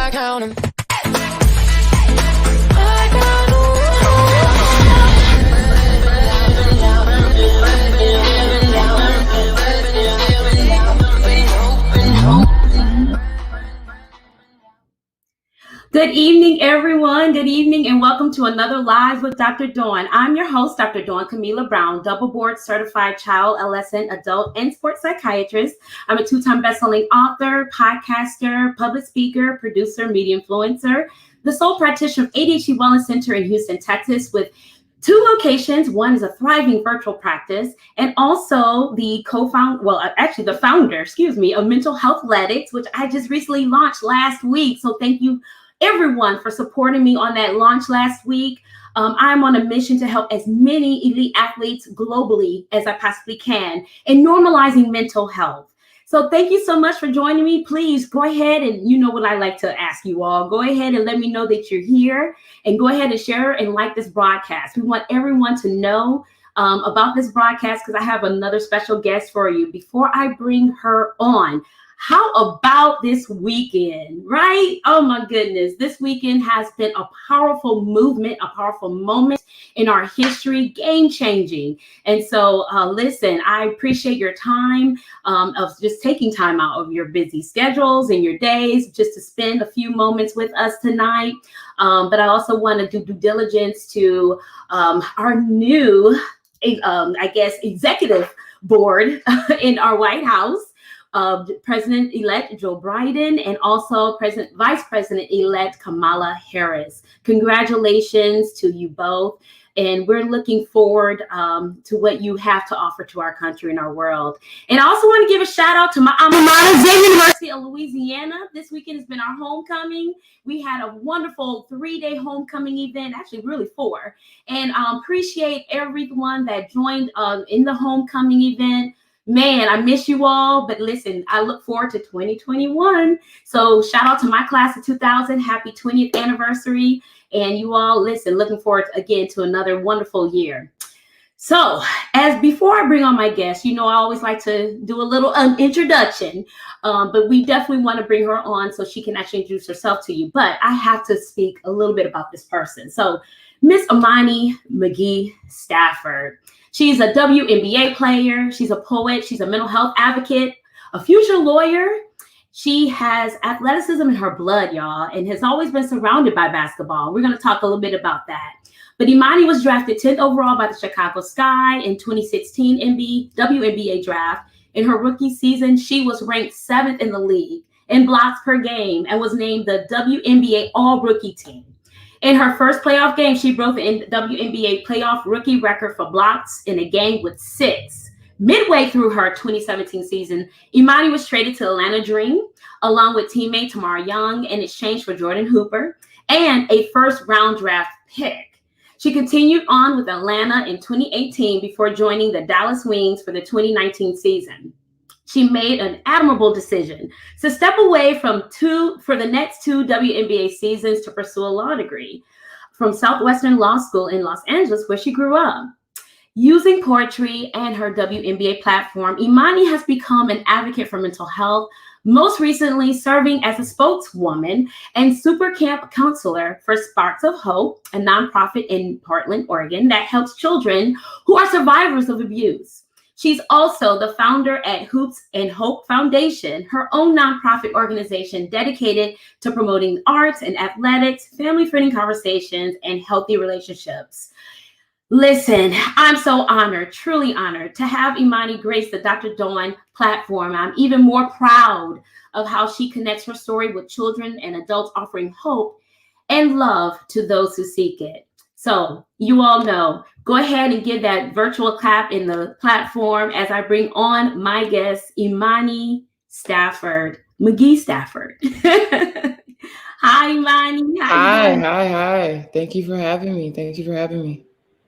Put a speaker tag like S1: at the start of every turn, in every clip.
S1: I count 'em.
S2: Good evening, everyone. Good evening, and welcome to another Live with Dr. Dawn. I'm your host, Dr. Dawn 𝗪𝗪𝗪𝗪 Brown, double board certified child, adolescent, adult, and sports psychiatrist. I'm a two-time best-selling author, podcaster, public speaker, producer, media influencer, the sole practitioner of ADHD Wellness Center in Houston, Texas, with 2 locations. One is a thriving virtual practice, and also the founder, of Mental Health Athletics, which I just recently launched last week. So thank you everyone for supporting me on that launch last week. I'm on a mission to help as many elite athletes globally as I possibly can in normalizing mental health. So thank you so much for joining me. Please go ahead, and you know what I like to ask you all. Go ahead and let me know that you're here, and go ahead and share and like this broadcast. We want everyone to know about this broadcast because I have another special guest for you. Before I bring her on, how about this weekend, right? Oh my goodness. This weekend has been a powerful movement, a powerful moment in our history, game changing. And so listen, I appreciate your time of just taking time out of your busy schedules and your days just to spend a few moments with us tonight. But I also want to do due diligence to our new, executive board in our White House. President-elect Joe Biden, and also Vice President-elect Kamala Harris. Congratulations to you both. And we're looking forward to what you have to offer to our country and our world. And I also want to give a shout out to my alma mater, Xavier University of Louisiana. This weekend has been our homecoming. We had a wonderful 3-day homecoming event, actually really 4. And appreciate everyone that joined in the homecoming event. Man, I miss you all, but listen, I look forward to 2021. So shout out to my class of 2000. Happy 20th anniversary. And you all, listen, looking forward again to another wonderful year. So before I bring on my guest, I always like to do a little introduction, but we definitely want to bring her on so she can actually introduce herself to you. But I have to speak a little bit about this person. So Miss Imani McGee-Stafford. She's a WNBA player. She's a poet. She's a mental health advocate, a future lawyer. She has athleticism in her blood, y'all, and has always been surrounded by basketball. We're going to talk a little bit about that. But Imani was drafted 10th overall by the Chicago Sky in 2016 WNBA draft. In her rookie season, she was ranked 7th in the league in blocks per game and was named the WNBA All-Rookie Team. In her first playoff game, she broke the WNBA playoff rookie record for blocks in a game with 6. Midway through her 2017 season, Imani was traded to Atlanta Dream, along with teammate Tamar Young, in exchange for Jordan Hooper and a first-round draft pick. She continued on with Atlanta in 2018 before joining the Dallas Wings for the 2019 season. She made an admirable decision to step away for the next 2 WNBA seasons to pursue a law degree from Southwestern Law School in Los Angeles, where she grew up. Using poetry and her WNBA platform, Imani has become an advocate for mental health, most recently serving as a spokeswoman and super camp counselor for Sparks of Hope, a nonprofit in Portland, Oregon, that helps children who are survivors of abuse. She's also the founder at Hoops and Hope Foundation, her own nonprofit organization dedicated to promoting arts and athletics, family-friendly conversations, and healthy relationships. Listen, I'm so honored, truly honored, to have Imani grace the Dr. Dawn platform. I'm even more proud of how she connects her story with children and adults, offering hope and love to those who seek it. So you all know, go ahead and give that virtual clap in the platform as I bring on my guest, Imani McGee-Stafford. Hi, Imani.
S3: Hi. Thank you for having me.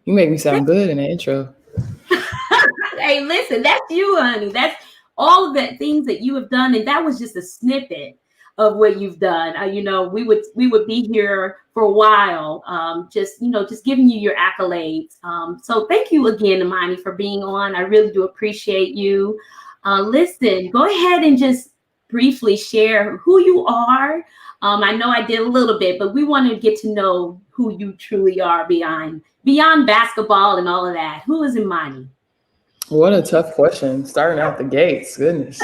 S3: You make me sound good in the intro.
S2: Hey, listen, that's you, honey. That's all of the things that you have done. And that was just a snippet of what you've done. We would be here for a while, just giving you your accolades. So thank you again, Imani, for being on. I really do appreciate you. Listen, go ahead and just briefly share who you are, I know I did a little bit, but we want to get to know who you truly are beyond basketball and all of that. Who is Imani?
S3: What a tough question. Starting out the gates, goodness.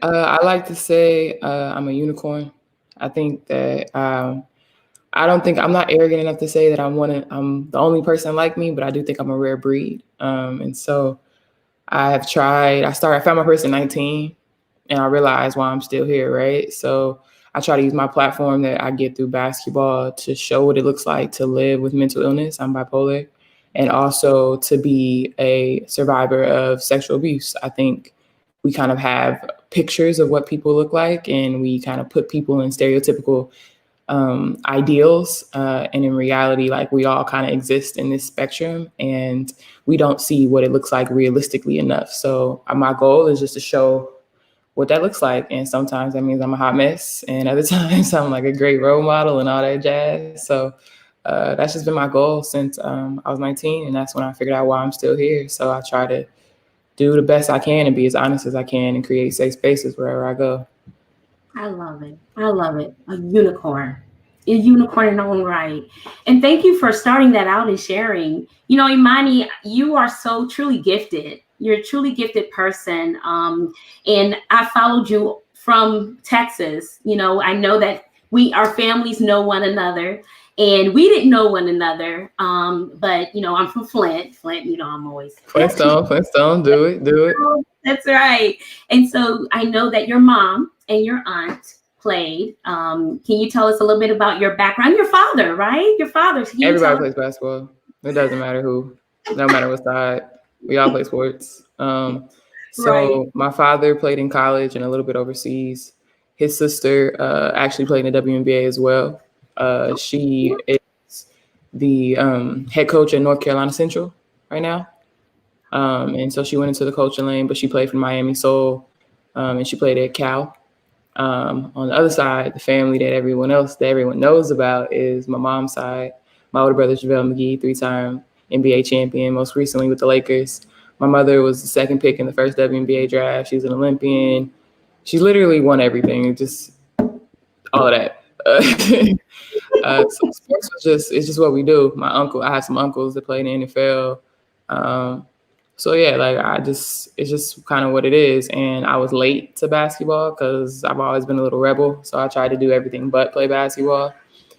S3: I like to say I'm a unicorn. I think that I'm not arrogant enough to say that I'm the only person like me, but I do think I'm a rare breed. And so I found my person 19, and I realized why I'm still here, right? So I try to use my platform that I get through basketball to show what it looks like to live with mental illness. I'm bipolar. And also to be a survivor of sexual abuse. I think we kind of have pictures of what people look like, and we kind of put people in stereotypical ideals. And in reality, like, we all kind of exist in this spectrum, and we don't see what it looks like realistically enough. So my goal is just to show what that looks like. And sometimes that means I'm a hot mess, and other times I'm like a great role model and all that jazz. So that's just been my goal since I was 19, and that's when I figured out why I'm still here. So I try to do the best I can and be as honest as I can and create safe spaces wherever I go.
S2: I love it. I love it. A unicorn in her own right. And thank you for starting that out and sharing. You know, Imani, you are so truly gifted. You're a truly gifted person. And I followed you from Texas. You know, I know that our families know one another, and we didn't know one another. But, you know, I'm from Flint. You know, I'm always
S3: Flintstone, do it.
S2: That's right. And so I know that your mom and your aunt played. Can you tell us a little bit about your background? Your father, right? Your father.
S3: Everybody plays basketball. It doesn't matter who, no matter what side. We all play sports. My father played in college and a little bit overseas. His sister actually played in the WNBA as well. She is the head coach at North Carolina Central right now. And so she went into the coaching lane, but she played for Miami Soul, and she played at Cal. On the other side, the family that everyone knows about is my mom's side. My older brother, JaVale McGee, 3-time NBA champion, most recently with the Lakers. My mother was the second pick in the first WNBA draft. She's an Olympian. She literally won everything, just all of that. So sports it's just what we do. I have some uncles that play in the NFL. So yeah, like it's just kind of what it is. And I was late to basketball because I've always been a little rebel. So I tried to do everything but play basketball.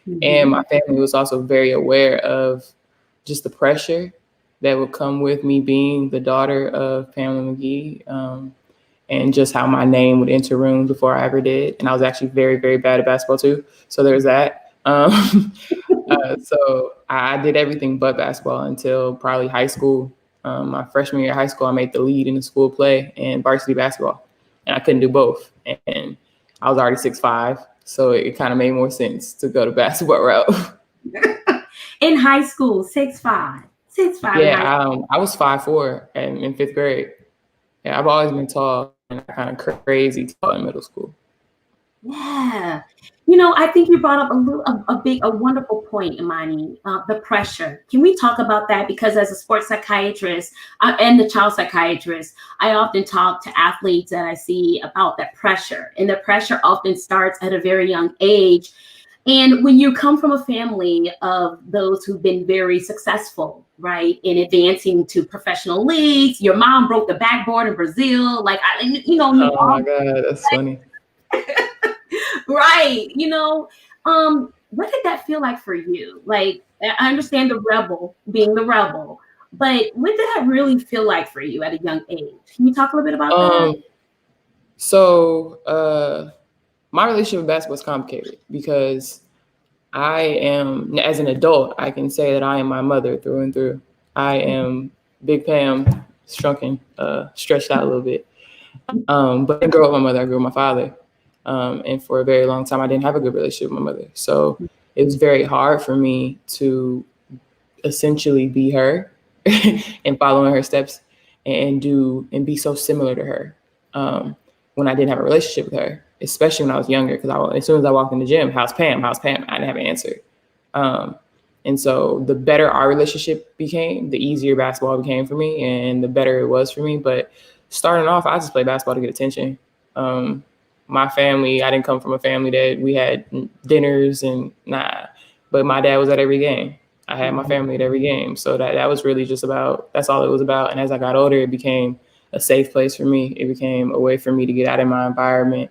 S3: Mm-hmm. And my family was also very aware of just the pressure that would come with me being the daughter of Pam McGee, and just how my name would enter rooms before I ever did. And I was actually very, very bad at basketball too. So there's that. So I did everything but basketball until probably high school. My freshman year of high school, I made the lead in the school play and varsity basketball, and I couldn't do both. And I was already 6'5", so it kind of made more sense to go the basketball route.
S2: In high school, 6'5".
S3: Yeah, I was 5'4" in 5th grade. Yeah, I've always been tall and kind of crazy tall in middle school.
S2: Yeah. You know, I think you brought up a wonderful point, Imani, the pressure. Can we talk about that? Because as a sports psychiatrist and the child psychiatrist, I often talk to athletes that I see about that pressure. And the pressure often starts at a very young age. And when you come from a family of those who've been very successful, right, in advancing to professional leagues, your mom broke the backboard in Brazil. Like,
S3: oh my God, that's funny.
S2: Right. You know, what did that feel like for you? Like, I understand being the rebel, but what did that really feel like for you at a young age? Can you talk a little bit about that?
S3: So my relationship with basketball is complicated because I am, as an adult, I can say that I am my mother through and through. I am Big Pam, shrunken, stretched out a little bit. But I didn't grow up with my mother, I grew up with my father. And for a very long time, I didn't have a good relationship with my mother. So it was very hard for me to essentially be her and follow in her steps and be so similar to her when I didn't have a relationship with her, especially when I was younger. Because as soon as I walked in the gym, how's Pam? I didn't have an answer. And so the better our relationship became, the easier basketball became for me and the better it was for me. But starting off, I just played basketball to get attention. my family, I didn't come from a family that we had dinners and but my dad was at every game. I had my family at every game. So that was really just that's all it was about. And as I got older, it became a safe place for me. It became a way for me to get out of my environment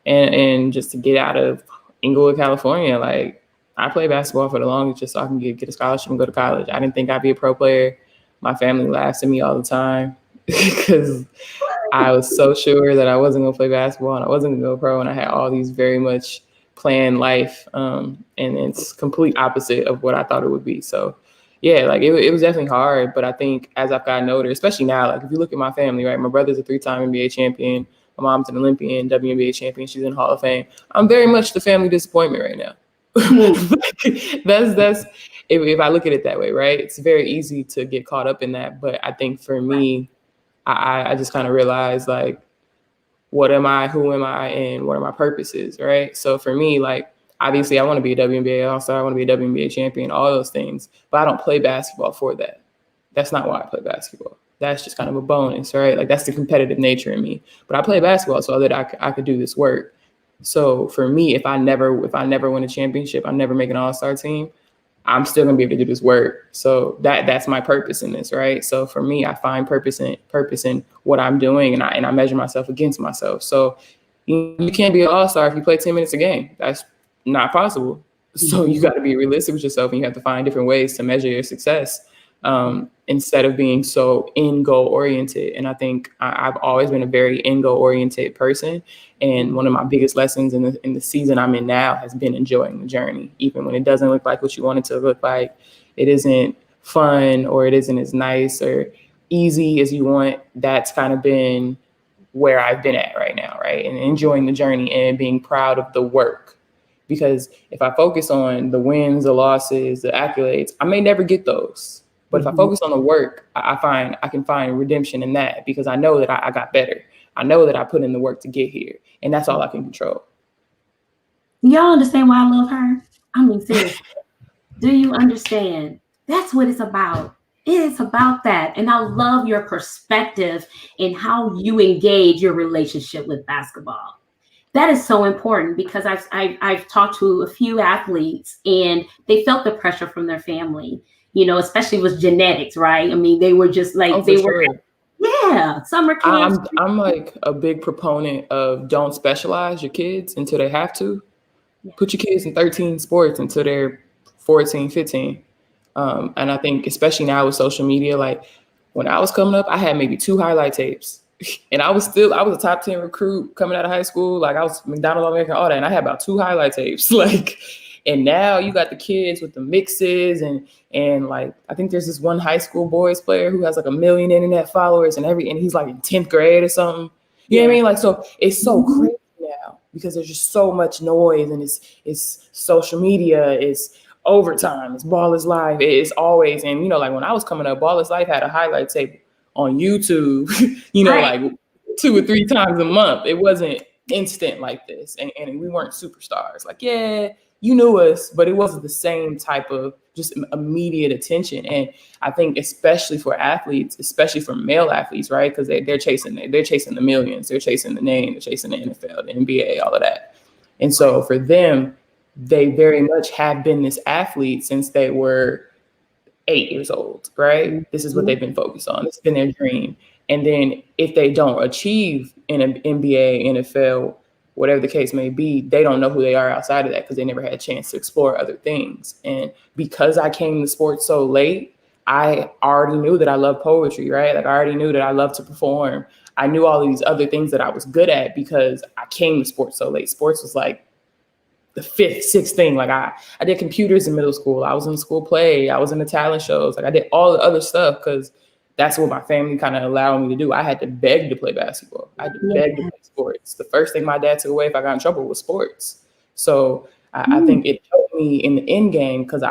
S3: and just to get out of Inglewood, California. Like, I played basketball for the longest just so I can get a scholarship and go to college. I didn't think I'd be a pro player. My family laughs at me all the time because I was so sure that I wasn't going to play basketball and I wasn't going to go pro. And I had all these very much planned life. And it's complete opposite of what I thought it would be. So yeah, like it was definitely hard. But I think as I've gotten older, especially now, like if you look at my family, right, my brother's a 3-time NBA champion. My mom's an Olympian, WNBA champion. She's in Hall of Fame. I'm very much the family disappointment right now. That's if I look at it that way, right? It's very easy to get caught up in that. But I think for me, I just kind of realized, like, what am I, who am I, and what are my purposes, right? So for me, like, obviously I want to be a WNBA All-Star, I want to be a WNBA champion, all those things, but I don't play basketball for that. That's not why I play basketball. That's just kind of a bonus, right? Like, that's the competitive nature in me. But I play basketball so that I could do this work. So for me, if I never win a championship, I never make an All-Star team, I'm still gonna be able to do this work. So that's my purpose in this, right? So for me, I find purpose in what I'm doing, and I measure myself against myself. So you can't be an all-star if you play 10 minutes a game. That's not possible. So you got to be realistic with yourself, and you have to find different ways to measure your success instead of being so end goal oriented. And I think I've always been a very end goal oriented person. And one of my biggest lessons in the season I'm in now has been enjoying the journey, even when it doesn't look like what you want it to look like. It isn't fun, or it isn't as nice or easy as you want. That's kind of been where I've been at right now, right? And enjoying the journey and being proud of the work. Because if I focus on the wins, the losses, the accolades, I may never get those. But if I focus on the work, I can find redemption in that, because I know that I got better. I know that I put in the work to get here, and that's all I can control.
S2: Y'all understand why I love her? I mean, seriously, do you understand? That's what it's about. It's about that. And I love your perspective in how you engage your relationship with basketball. That is so important, because I've talked to a few athletes, and they felt the pressure from their family, you know, especially with genetics, right? I mean, they were just like, summer camps.
S3: I'm like a big proponent of don't specialize your kids until they have to. Put your kids in 13 sports until they're 14, 15. And I think especially now with social media, like when I was coming up, I had maybe 2 highlight tapes. And I was a top 10 recruit coming out of high school. Like I was McDonald's All-American, all that. And I had about 2 highlight tapes. Like, and now you got the kids with the mixes and like, I think there's this one high school boys player who has like 1 million internet followers and he's like in 10th grade or something. You know what I mean? Like, so it's so crazy now because there's just so much noise, and it's social media, it's overtime, it's Ball is Live. It's always, and you know, like when I was coming up, Ball is Live had a highlight tape on YouTube, you know, like 2 or 3 times a month. It wasn't instant like this. And we weren't superstars. Like, yeah, you knew us, but it wasn't the same type of just immediate attention. And I think especially for athletes, especially for male athletes, right? Because they're chasing the millions, they're chasing the name, they're chasing the NFL, the NBA, all of that. And so for them, they very much have been this athlete since they were 8 years old, right? This is what they've been focused on. It's been their dream. And then if they don't achieve in an NBA, NFL, whatever the case may be, they don't know who they are outside of that because they never had a chance to explore other things. And because I came to sports so late, I already knew that I loved poetry, right? Like I already knew that I loved to perform. I knew all of these other things that I was good at because I came to sports so late. Sports was like the 5th, 6th thing. Like I did computers in middle school. I was in school play. I was in the talent shows. Like I did all the other stuff because that's what my family kind of allowed me to do. I had to beg to play basketball. I had to beg to play sports. The first thing my dad took away if I got in trouble was sports. So I think it helped me in the end game because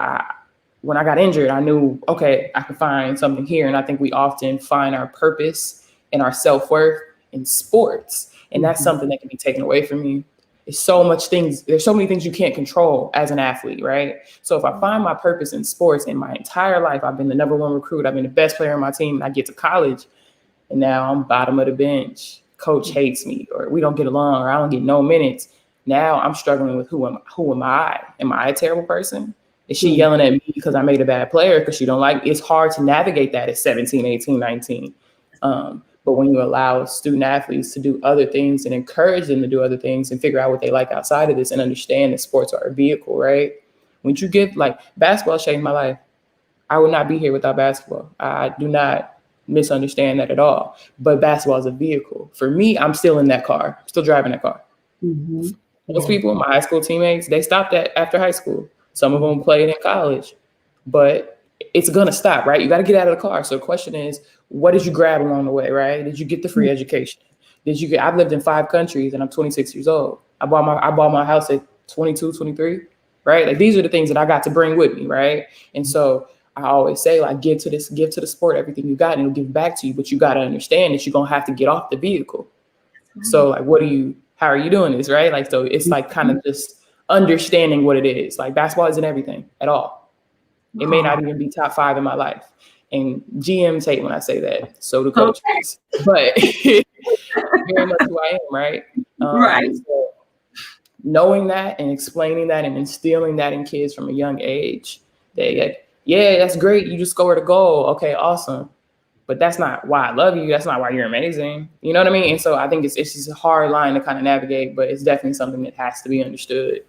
S3: when I got injured, I knew, okay, I could find something here. And I think we often find our purpose and our self-worth in sports. And that's something that can be taken away from you. There's so many things you can't control as an athlete, right? So if I find my purpose in sports in my entire life, I've been the #1 recruit, I've been the best player on my team, and I get to college, and now I'm bottom of the bench. coach hates me, or we don't get along, or I don't get no minutes. Now I'm struggling with who am I? Am I a terrible person? Is she yelling at me because I made a bad player because she don't like me? It's hard to navigate that at 17, 18, 19. But when you allow student athletes to do other things and encourage them to do other things and figure out what they like outside of this and understand that sports are a vehicle, right? When you give, like, basketball changed my life. I would not be here without basketball. I do not misunderstand that at all. But basketball is a vehicle. For me, I'm still in that car, still driving that car.
S2: Mm-hmm.
S3: Most people, my high school teammates, they stopped after high school. Some of them played in college, but it's going to stop, right? You got to get out of the car. So the question is, what did you grab along the way, right? Did you get the free education? I've lived in 5 countries and I'm 26 years old. I bought my house at 22, 23, right? Like, these are the things that I got to bring with me, right? And so I always say, like, give to the sport everything you got and it'll give back to you. But you got to understand that you're going to have to get off the vehicle. So, like, how are you doing this, right? Like, so it's like kind of just understanding what it is. Like, basketball isn't everything at all. It may not even be top 5 in my life. And GMs hate when I say that. So do coaches. But very much who I am, right?
S2: Right.
S3: So knowing that and explaining that and instilling that in kids from a young age, they like, yeah, that's great. You just scored a goal. Okay, awesome. But that's not why I love you. That's not why you're amazing. You know what I mean? And so I think it's just a hard line to kind of navigate, but it's definitely something that has to be understood.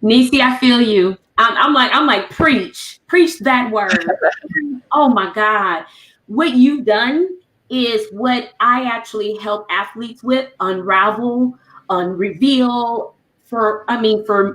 S2: Nisi, I feel you. I'm like, preach that word. Oh my God. What you've done is what I actually help athletes with unravel, reveal for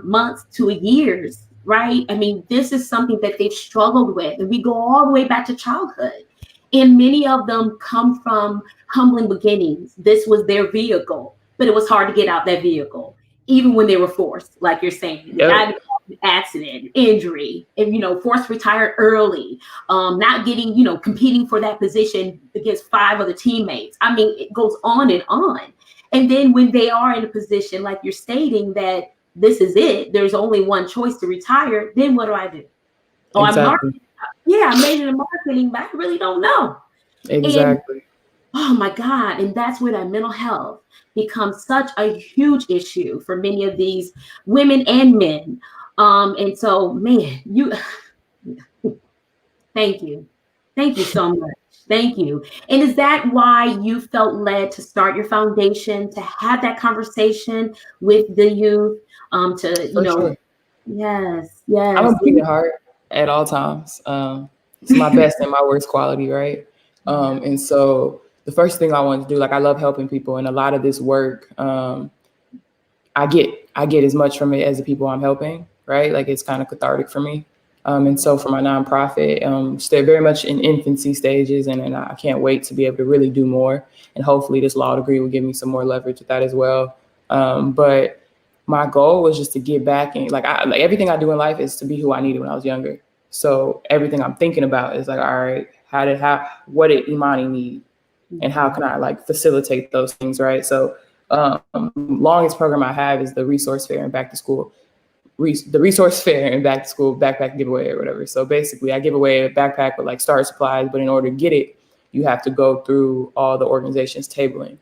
S2: months to years, right? I mean, this is something that they've struggled with. And we go all the way back to childhood. And many of them come from humbling beginnings. This was their vehicle, but it was hard to get out that vehicle, even when they were forced, like you're saying.
S3: Yep.
S2: Accident, injury, and forced retired early, not getting, competing for that position against 5 other teammates. I mean, it goes on and on. And then when they are in a position like you're stating that this is it, there's only one choice to retire, then what do I do? Oh,
S3: exactly.
S2: I'm majoring in marketing, but I really don't know.
S3: Exactly.
S2: And, oh my God. And that's where that mental health becomes such a huge issue for many of these women and men. And so, man, thank you so much. Thank you. And is that why you felt led to start your foundation, to have that conversation with the youth,
S3: Sure.
S2: Yes.
S3: I'm a beating heart at all times. It's my best and my worst quality, right? And so the first thing I want to do, like, I love helping people, and a lot of this work, I get as much from it as the people I'm helping, right? Like, it's kind of cathartic for me. And so for my nonprofit, still very much in infancy stages, and I can't wait to be able to really do more. And hopefully this law degree will give me some more leverage with that as well. But my goal was just to get back and like everything I do in life is to be who I needed when I was younger. So everything I'm thinking about is like, all right, what did Imani need? And how can I like facilitate those things, right? So longest program I have is the resource fair and back to school. The resource fair and back to school backpack giveaway or whatever. So basically I give away a backpack with like starter supplies, but in order to get it, you have to go through all the organizations tabling.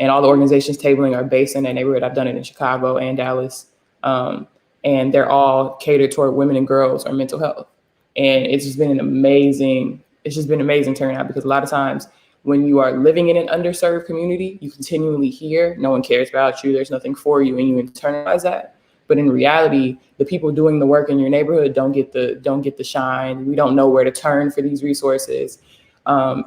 S3: And all the organizations tabling are based in that neighborhood. I've done it in Chicago and Dallas. And they're all catered toward women and girls or mental health. And it's just been an amazing turnout, because a lot of times when you are living in an underserved community, you continually hear no one cares about you, there's nothing for you, and you internalize that. But in reality, the people doing the work in your neighborhood don't get the shine. We don't know where to turn for these resources. And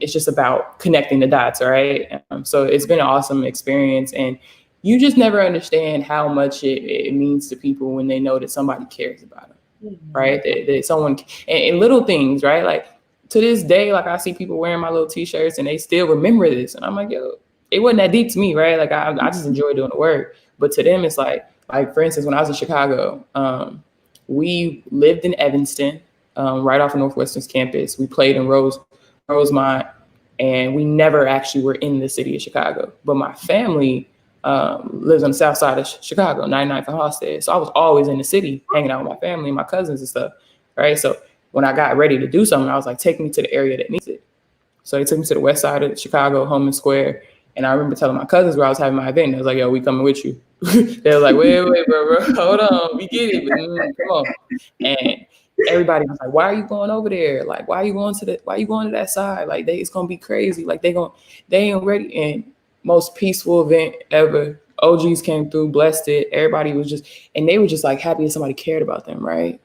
S3: it's just about connecting the dots, right? So it's been an awesome experience. And you just never understand how much it means to people when they know that somebody cares about them, right? That someone, and little things, right? Like to this day, like I see people wearing my little t-shirts and they still remember this. And I'm like, yo, it wasn't that deep to me, right? Like I just enjoy doing the work. But to them, it's like for instance, when I was in Chicago, we lived in Evanston, right off of Northwestern's campus. We played in Rosemont, and we never actually were in the city of Chicago. But my family lives on the south side of Chicago, 99th and Halsted. So I was always in the city, hanging out with my family and my cousins and stuff, right? So when I got ready to do something, I was like, take me to the area that needs it. So they took me to the west side of Chicago, Homan Square. And I remember telling my cousins where I was having my event. I was like, yo, we coming with you. They were like, wait, bro, hold on. We get it, but come on. And everybody was like, why are you going over there? Like, why are you going to that side? Like, it's gonna be crazy. Like, they ain't ready. And most peaceful event ever. OGs came through, blessed it. Everybody was and they were just like happy that somebody cared about them, right?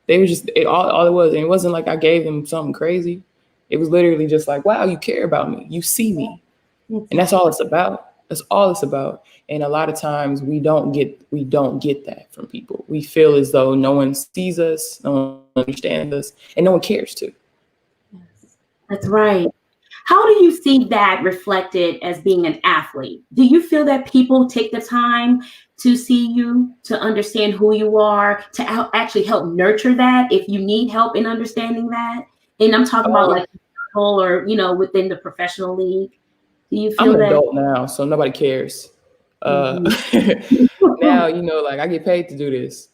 S3: They were just all it was. And it wasn't like I gave them something crazy. It was literally just like, wow, you care about me. You see me. And that's all it's about. That's all it's about. And a lot of times we don't get that from people. We feel as though no one sees us, no one understands us, and no one cares to.
S2: Yes, that's right. How do you see that reflected as being an athlete? Do you feel that people take the time to see you, to understand who you are, to actually help nurture that if you need help in understanding that? And I'm talking about like or, within the professional league. Do you feel
S3: I'm an adult now, so nobody cares. Now, like I get paid to do this.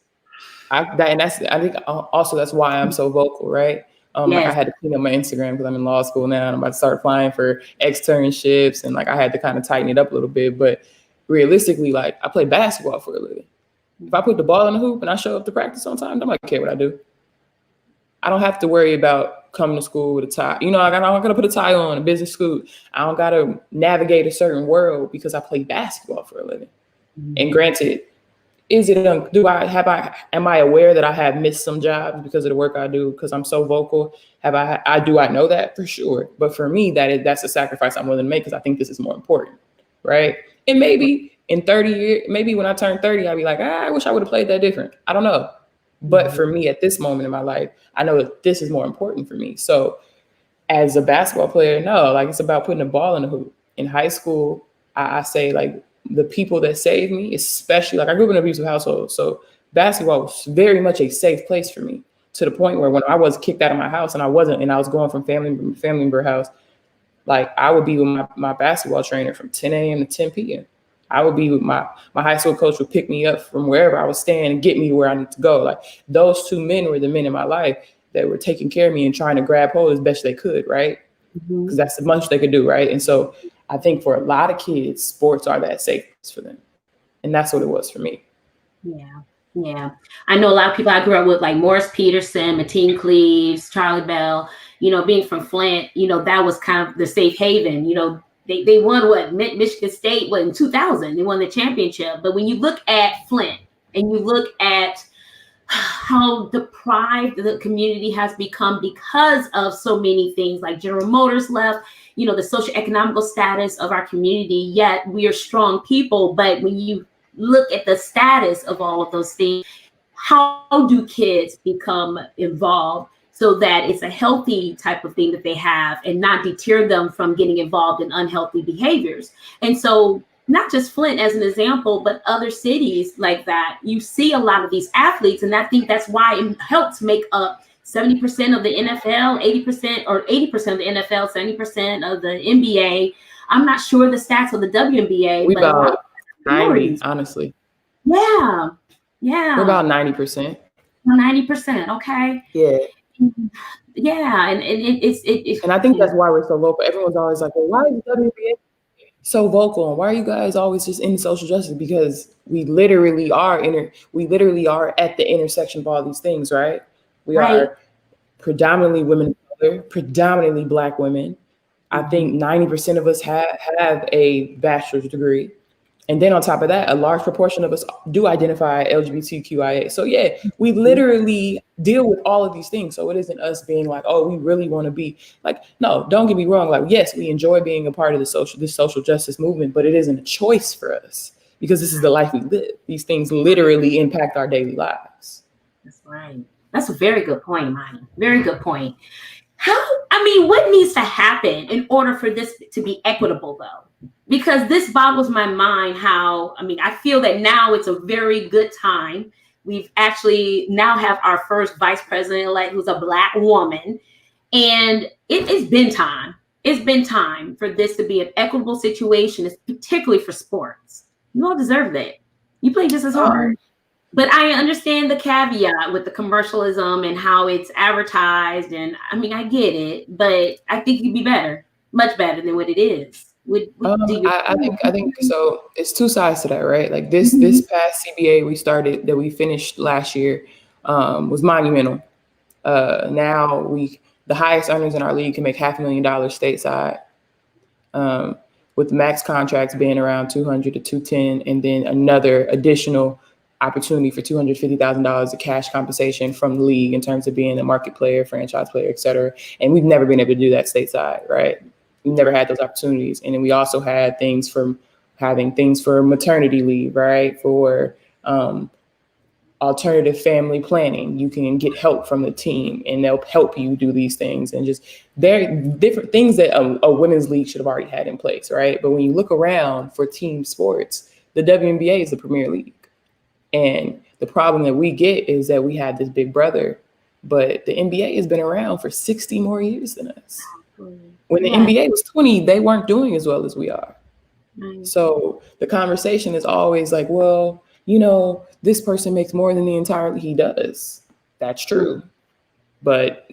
S3: I think also that's why I'm so vocal, right? Like I had to clean up my Instagram because I'm in law school now and I'm about to start applying for externships, and like I had to kind of tighten it up a little bit. But realistically, like I play basketball for a living. If I put the ball in the hoop and I show up to practice on time, nobody care what I do. I don't have to worry about coming to school with a tie. I'm not gonna put a tie on, a business school. I don't gotta navigate a certain world because I play basketball for a living. Mm-hmm. And granted, am I aware that I have missed some jobs because of the work I do, because I'm so vocal? I know that for sure. But for me, that's a sacrifice I'm willing to make because I think this is more important, right? And maybe in 30 years, maybe when I turn 30, I'll be like, I wish I would have played that different. I don't know. But for me at this moment in my life, I know that this is more important for me. So as a basketball player, no, like it's about putting the ball in the hoop. In high school, I say like the people that saved me, especially like I grew up in an abusive household. So basketball was very much a safe place for me, to the point where when I was kicked out of my house and I was going from family member house, like I would be with my basketball trainer from 10 a.m. to 10 p.m. I would be with my high school coach would pick me up from wherever I was staying and get me to where I need to go. Like those two men were the men in my life that were taking care of me and trying to grab hold as best they could, right? Because that's the much they could do, right? And so I think for a lot of kids, sports are that safe place for them. And that's what it was for me.
S2: Yeah. I know a lot of people I grew up with, like Morris Peterson, Mateen Cleaves, Charlie Bell, being from Flint, that was kind of the safe haven. They won Michigan State, in 2000, they won the championship. But when you look at Flint and you look at how deprived the community has become because of so many things, like General Motors left, the socioeconomical status of our community, yet we are strong people. But when you look at the status of all of those things, how do kids become involved so that it's a healthy type of thing that they have and not deter them from getting involved in unhealthy behaviors? And so not just Flint as an example, but other cities like that, you see a lot of these athletes. And I think that's why it helps make up 70% of the NFL, 80% of the NFL, 70% of the NBA. I'm not sure the stats of the WNBA.
S3: We about 90, honestly.
S2: Yeah.
S3: We're about 90%.
S2: 90%. Okay.
S3: Yeah.
S2: Yeah. And it's
S3: and I think that's why we're so vocal. Everyone's always like, well, why is the WNBA so vocal? And why are you guys always just in social justice? Because we literally are at the intersection of all these things, right? We are predominantly women of color, predominantly Black women. I think 90% of us have a bachelor's degree. And then on top of that, a large proportion of us do identify LGBTQIA. So yeah, we literally deal with all of these things. So it isn't us being like, oh, we really want to be like, no, don't get me wrong. Like, yes, we enjoy being a part of this social justice movement, but it isn't a choice for us because this is the life we live. These things literally impact our daily lives.
S2: That's right. That's a very good point, Imani. Very good point. What needs to happen in order for this to be equitable, though? Because this boggles my mind I feel that now it's a very good time. We've actually now have our first vice president-elect who's a Black woman. And it's been time. It's been time for this to be an equitable situation, particularly for sports. You all deserve that. You play just as hard. But I understand the caveat with the commercialism and how it's advertised. And I get it, but I think you'd be better. much better than what it is.
S3: I think so. It's two sides to that, right? Like this past CBA we finished last year was monumental. Now the highest earners in our league can make $500,000 stateside, with max contracts being around 200 to 210, and then another additional opportunity for $250,000 of cash compensation from the league in terms of being a market player, franchise player, et cetera. And we've never been able to do that stateside, right? We've never had those opportunities. And then we also had things for maternity leave, right? For alternative family planning. You can get help from the team and they'll help you do these things. And just they're different things that a women's league should have already had in place, right? But when you look around for team sports, the WNBA is the premier league. And the problem that we get is that we had this big brother, but the NBA has been around for 60 more years than us. When the NBA was 20, they weren't doing as well as we are. So the conversation is always like, well, you know, this person makes more than the entire league. He does. That's true. But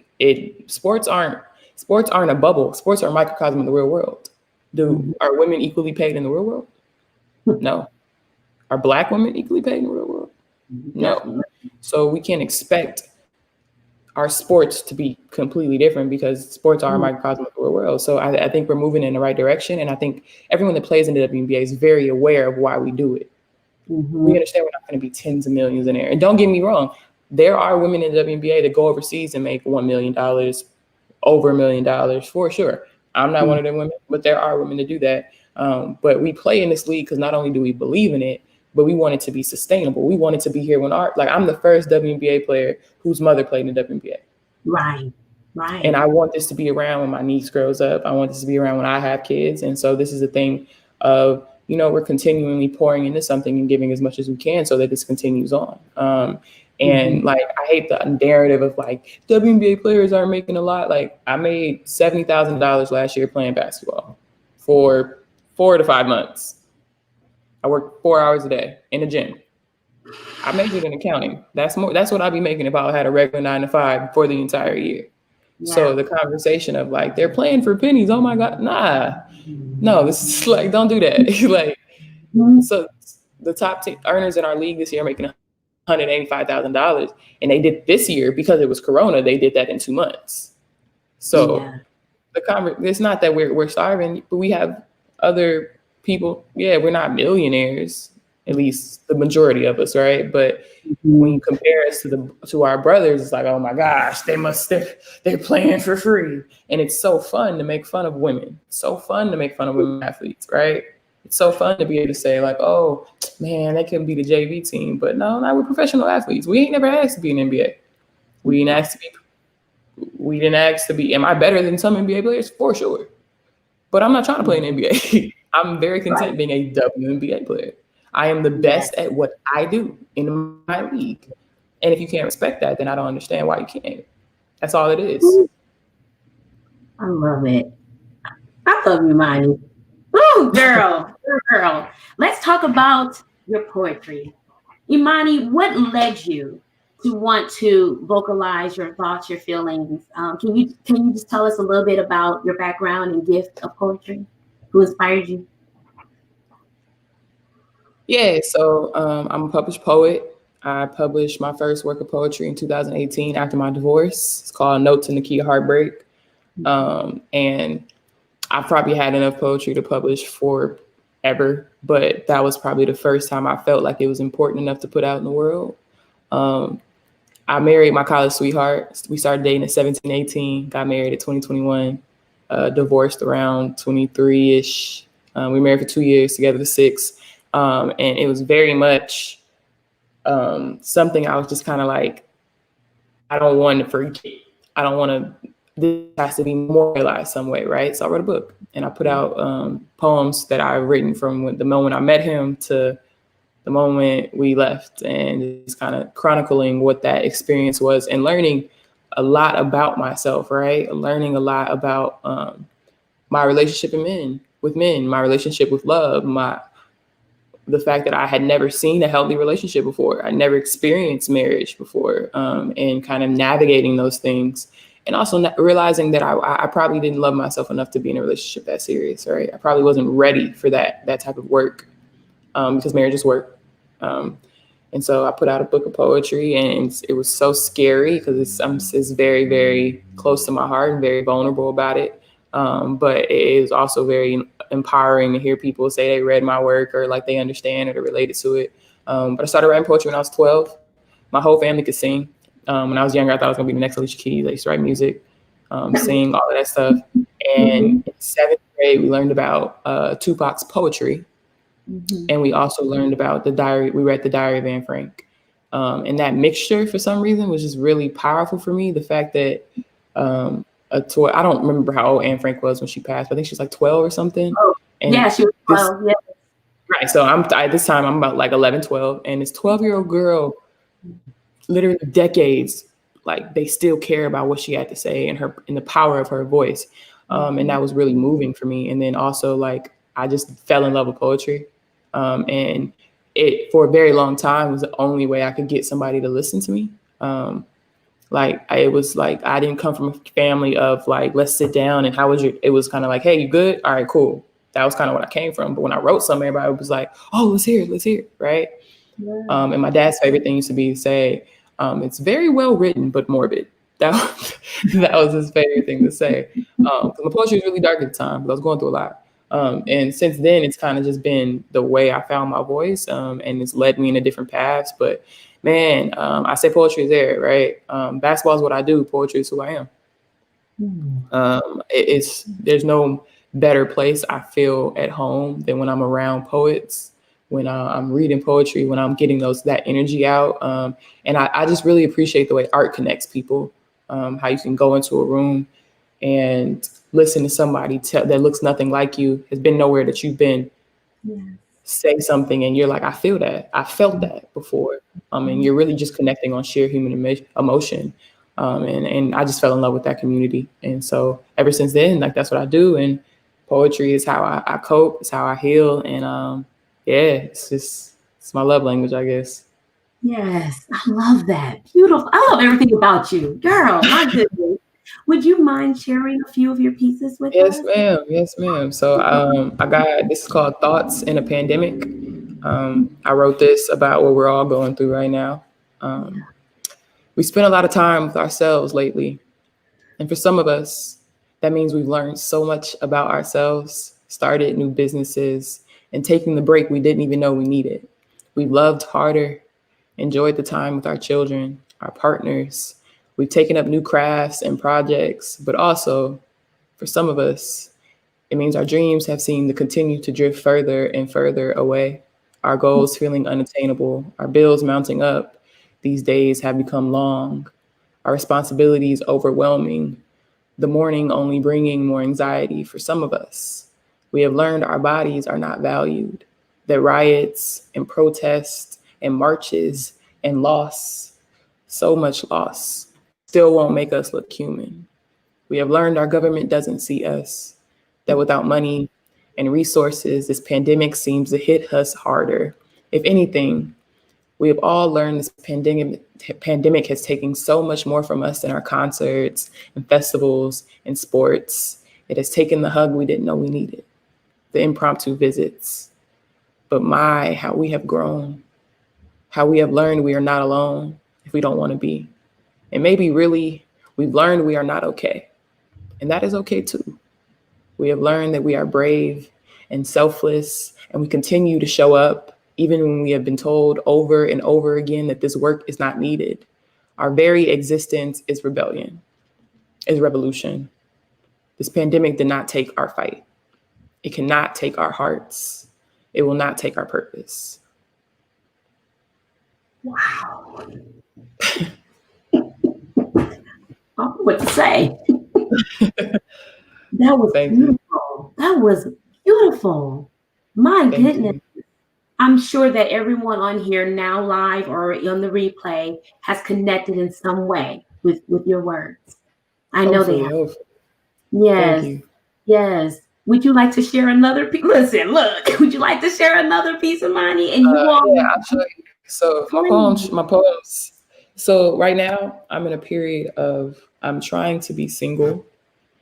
S3: sports aren't a bubble. Sports are a microcosm of the real world. Are women equally paid in the real world? No. Are Black women equally paid in the real world? No. So we can't expect our sports to be completely different because sports are a microcosm of the real world. So I think we're moving in the right direction. And I think everyone that plays in the WNBA is very aware of why we do it. We understand we're not going to be tens of millions in there. And don't get me wrong, there are women in the WNBA that go overseas and make $1 million, over $1 million for sure. I'm not one of them women, but there are women that do that. But we play in this league because not only do we believe in it, but we want it to be sustainable. We want it to be here when I'm the first WNBA player whose mother played in the WNBA.
S2: Right.
S3: And I want this to be around when my niece grows up. I want this to be around when I have kids. And so this is a thing of, you know, we're continually pouring into something and giving as much as we can so that this continues on. And like, I hate the narrative of like WNBA players aren't making a lot. Like I made $70,000 last year playing basketball for 4 to 5 months. I worked 4 hours a day in the gym. I majored in accounting. That's what I'd be making if I had a regular 9 to 5 for the entire year. Yeah. So the conversation of like, they're playing for pennies. Oh my God. No, this is like, don't do that. Like, so the top earners in our league this year are making $185,000. And they did this year because it was Corona. They did that in 2 months. So it's not that we're starving, but we have other people. Yeah, we're not millionaires, at least the majority of us, right? But when you compare us to our brothers, it's like, oh my gosh, they're playing for free. And it's so fun to make fun of women. It's so fun to make fun of women athletes, right? It's so fun to be able to say like, oh man, they couldn't be the JV team. But no, we're professional athletes. We ain't never asked to be an NBA. We didn't ask to be, am I better than some NBA players? For sure. But I'm not trying to play in the NBA. I'm very content being a WNBA player. I am the best at what I do in my league. And if you can't respect that, then I don't understand why you can't. That's all it is.
S2: I love it. I love you, Imani. Woo, girl. Let's talk about your poetry. Imani, what led you to want to vocalize your thoughts, your feelings? Can you just tell us a little bit about your background and gift of poetry? Who inspired you?
S3: Yeah, so I'm a published poet. I published my first work of poetry in 2018 after my divorce. It's called Note to Nakia Heartbreak. And I've probably had enough poetry to publish forever, but that was probably the first time I felt like it was important enough to put out in the world. I married my college sweetheart. We started dating at 17, 18, got married at 2021, divorced around 23-ish. We were married for 2 years, together for 6. And it was very much something I was just kind of like, I don't want to forget. I don't want to, this has to be memorialized some way, right? So I wrote a book and I put out poems that I've written from the moment I met him to the moment we left, and just kind of chronicling what that experience was and learning a lot about myself, right? Learning a lot about my relationship with men, my relationship with love, the fact that I had never seen a healthy relationship before. I never experienced marriage before, and kind of navigating those things. And also realizing that I probably didn't love myself enough to be in a relationship that serious, right? I probably wasn't ready for that type of work, because marriage is work. And so I put out a book of poetry, and it was so scary because it's very, very close to my heart and very vulnerable about it. But it is also very empowering to hear people say they read my work or like they understand or they're related to it. But I started writing poetry when I was 12. My whole family could sing. When I was younger, I thought I was gonna be the next Alicia Keys. I used to write music, sing, all of that stuff. And in 7th grade, we learned about Tupac's poetry. And we also learned about the diary. We read the Diary of Anne Frank. And that mixture, for some reason, was just really powerful for me. The fact that I don't remember how old Anne Frank was when she passed, but I think she was like 12 or something.
S2: Oh,
S3: and
S2: yeah, she was 12. Yeah.
S3: Right. So at this time, I'm about like 11, 12. And this 12-year-old girl, literally decades, like they still care about what she had to say and the power of her voice. And that was really moving for me. And then also, like, I just fell in love with poetry. And it, for a very long time, was the only way I could get somebody to listen to me. It was like, I didn't come from a family of like, let's sit down and it was kind of like, hey, you good? All right, cool. That was kind of what I came from. But when I wrote something, everybody was like, oh, let's hear it. Right. Yeah. And my dad's favorite thing used to be to say, it's very well written, but morbid. That was his favorite thing to say. Because my poetry was really dark at the time, because I was going through a lot. And since then, it's kind of just been the way I found my voice, and it's led me into different paths. But man, I say poetry is there, right? Basketball is what I do. Poetry is who I am. There's no better place I feel at home than when I'm around poets, when I'm reading poetry, when I'm getting that energy out. And I just really appreciate the way art connects people, how you can go into a room and listen to somebody that looks nothing like you, has been nowhere that you've been, say something, and you're like, I feel that. I felt that before. And you're really just connecting on sheer human emotion. And I just fell in love with that community. And so ever since then, like, that's what I do. And poetry is how I cope. It's how I heal. And it's my love language, I guess.
S2: Yes, I love that. Beautiful. I love everything about you, girl. My goodness. Would you mind sharing a few of your pieces with us?
S3: Yes, ma'am. So I got, this is called Thoughts in a Pandemic. I wrote this about what we're all going through right now. We spent a lot of time with ourselves lately. And for some of us, that means we've learned so much about ourselves, started new businesses, and taking the break we didn't even know we needed. We've loved harder, enjoyed the time with our children, our partners. We've taken up new crafts and projects, but also, for some of us, it means our dreams have seemed to continue to drift further and further away. Our goals feeling unattainable, our bills mounting up. These days have become long, our responsibilities overwhelming, the morning only bringing more anxiety for some of us. We have learned our bodies are not valued, that riots and protests and marches and loss, so much loss, still won't make us look human. We have learned our government doesn't see us, that without money and resources, this pandemic seems to hit us harder. If anything, we have all learned this pandemic has taken so much more from us than our concerts and festivals and sports. It has taken the hug we didn't know we needed, the impromptu visits. But how we have grown, how we have learned we are not alone if we don't want to be. And maybe really, we've learned we are not okay. And that is okay too. We have learned that we are brave and selfless, and we continue to show up even when we have been told over and over again that this work is not needed. Our very existence is rebellion, is revolution. This pandemic did not take our fight. It cannot take our hearts. It will not take our purpose.
S2: Wow. I don't know what to say. That was beautiful. That was beautiful. My goodness. I'm sure that everyone on here now live or on the replay has connected in some way with your words. I know they have. Yes. Yes. Would you like to share another piece? Listen, look, would you like to share another piece, Imani? And you all
S3: actually. So my poems So right now I'm in a period of, I'm trying to be single.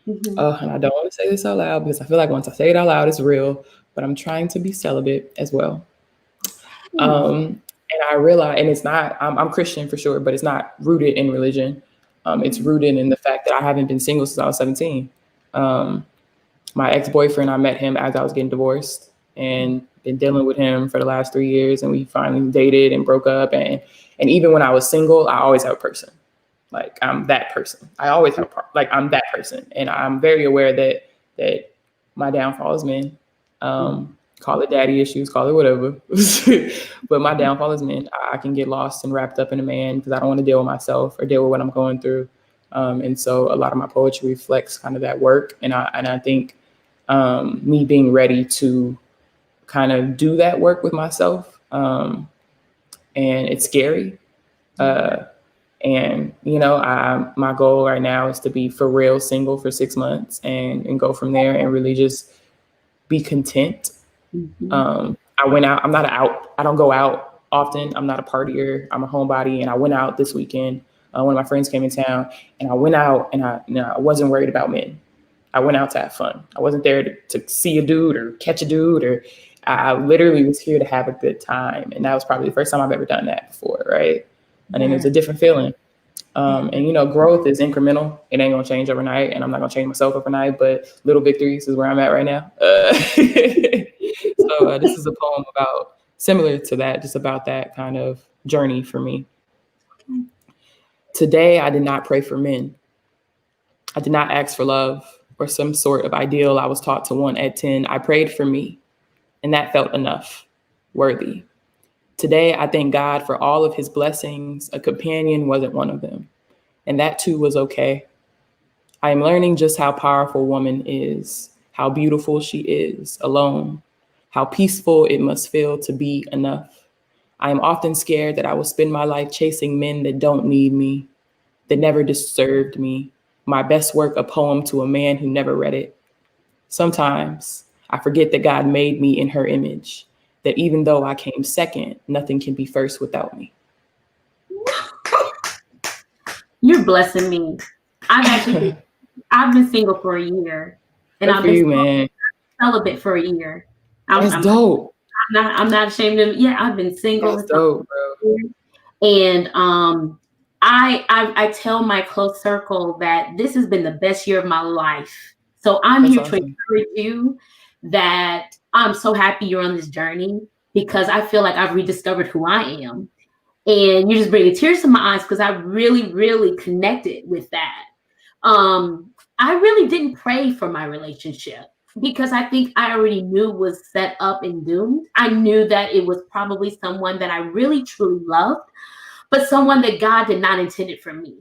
S3: And I don't want to say this out loud because I feel like once I say it out loud, it's real, but I'm trying to be celibate as well. And I realize, and it's not, I'm Christian for sure, but it's not rooted in religion. It's rooted in the fact that I haven't been single since I was 17. My ex-boyfriend, I met him as I was getting divorced and been dealing with him for the last 3 years. And we finally dated and broke up. And even when I was single, I always have a person. Like, I'm that person. I always have I'm that person. And I'm very aware that my downfall is men. Call it daddy issues, call it whatever. But my downfall is men. I can get lost and wrapped up in a man because I don't want to deal with myself or deal with what I'm going through. And so a lot of my poetry reflects kind of that work. And I think me being ready to kind of do that work with myself. And it's scary. And, you know, my goal right now is to be for real single for 6 months and go from there and really just be content. I went out, I don't go out often. I'm not a partier. I'm a homebody. And I went out this weekend. One of my friends came in town and I went out and I wasn't worried about men. I went out to have fun. I wasn't there to see a dude or catch a dude, or I literally was here to have a good time. And that was probably the first time I've ever done that before. Right. And then it was a different feeling. And, you know, growth is incremental. It ain't going to change overnight. And I'm not going to change myself overnight. But little victories is where I'm at right now. So this is a poem about, similar to that, just about that kind of journey for me. Today, I did not pray for men. I did not ask for love or some sort of ideal I was taught to want at 10. I prayed for me, and that felt enough, worthy. Today, I thank God for all of his blessings. A companion wasn't one of them, and that too was okay. I am learning just how powerful woman is, how beautiful she is alone, how peaceful it must feel to be enough. I am often scared that I will spend my life chasing men that don't need me, that never deserved me. My best work, a poem to a man who never read it. Sometimes I forget that God made me in her image, that even though I came second, nothing can be first without me.
S2: You're blessing me. I've been single for a year, and I've been celibate for a year.
S3: That's dope.
S2: I'm not ashamed of it. Yeah, I've been single.
S3: That's dope, bro.
S2: And I tell my close circle that this has been the best year of my life. So I'm here to encourage you that I'm so happy you're on this journey, because I feel like I've rediscovered who I am. And you're just bringing tears to my eyes because I really, really connected with that. I really didn't pray for my relationship because I think I already knew was set up and doomed. I knew that it was probably someone that I really, truly loved, but someone that God did not intend it for me.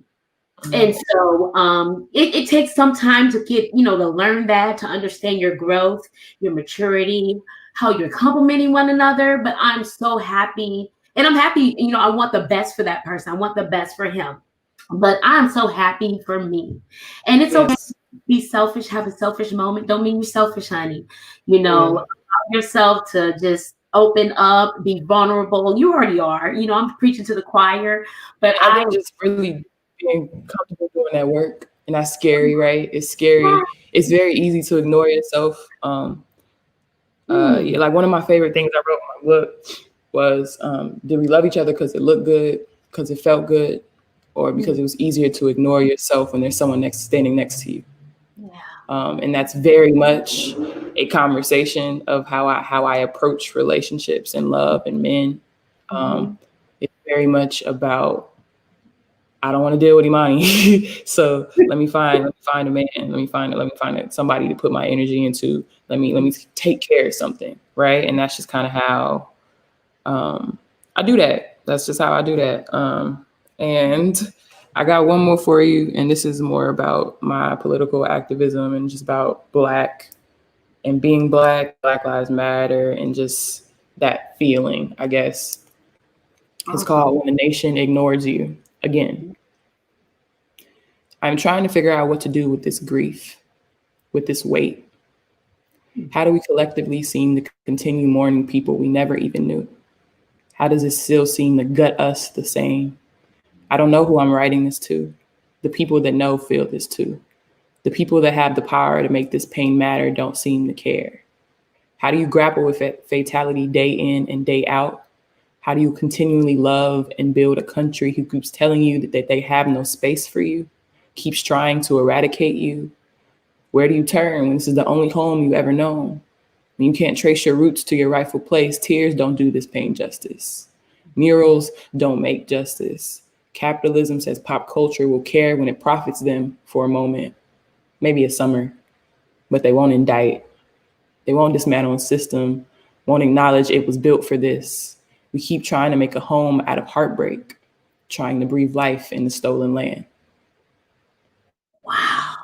S2: And so it takes some time to get, to learn that, to understand your growth, your maturity, how you're complimenting one another. But I'm so happy. And I'm happy, I want the best for that person. I want the best for him. But I'm so happy for me. And it's okay to be selfish, have a selfish moment. Don't mean you're selfish, honey. Allow yourself to just open up, be vulnerable. You already are. I'm preaching to the choir. But
S3: I'm just really being comfortable doing that work. And that's scary, right? It's scary. Yeah. It's very easy to ignore yourself. Like one of my favorite things I wrote in my book was, did we love each other because it looked good, because it felt good, or because it was easier to ignore yourself when there's someone standing next to you? Yeah. And that's very much a conversation of how I approach relationships and love and men. It's very much about, I don't want to deal with Imani. So let me find a man. Let me find somebody to put my energy into. Let me take care of something. Right. And that's just kind of how I do that. That's just how I do that. And I got one more for you. And this is more about my political activism and just about Black and being Black, Black Lives Matter, and just that feeling, I guess. It's called When the Nation Ignores You. Again, I'm trying to figure out what to do with this grief, with this weight. How do we collectively seem to continue mourning people we never even knew? How does it still seem to gut us the same? I don't know who I'm writing this to. The people that know feel this too. The people that have the power to make this pain matter don't seem to care. How do you grapple with fatality day in and day out? How do you continually love and build a country who keeps telling you that they have no space for you, keeps trying to eradicate you? Where do you turn when this is the only home you've ever known? When you can't trace your roots to your rightful place, tears don't do this pain justice. Murals don't make justice. Capitalism says pop culture will care when it profits them for a moment, maybe a summer, but they won't indict. They won't dismantle a system, won't acknowledge it was built for this. We keep trying to make a home out of heartbreak, trying to breathe life in the stolen land.
S2: Wow.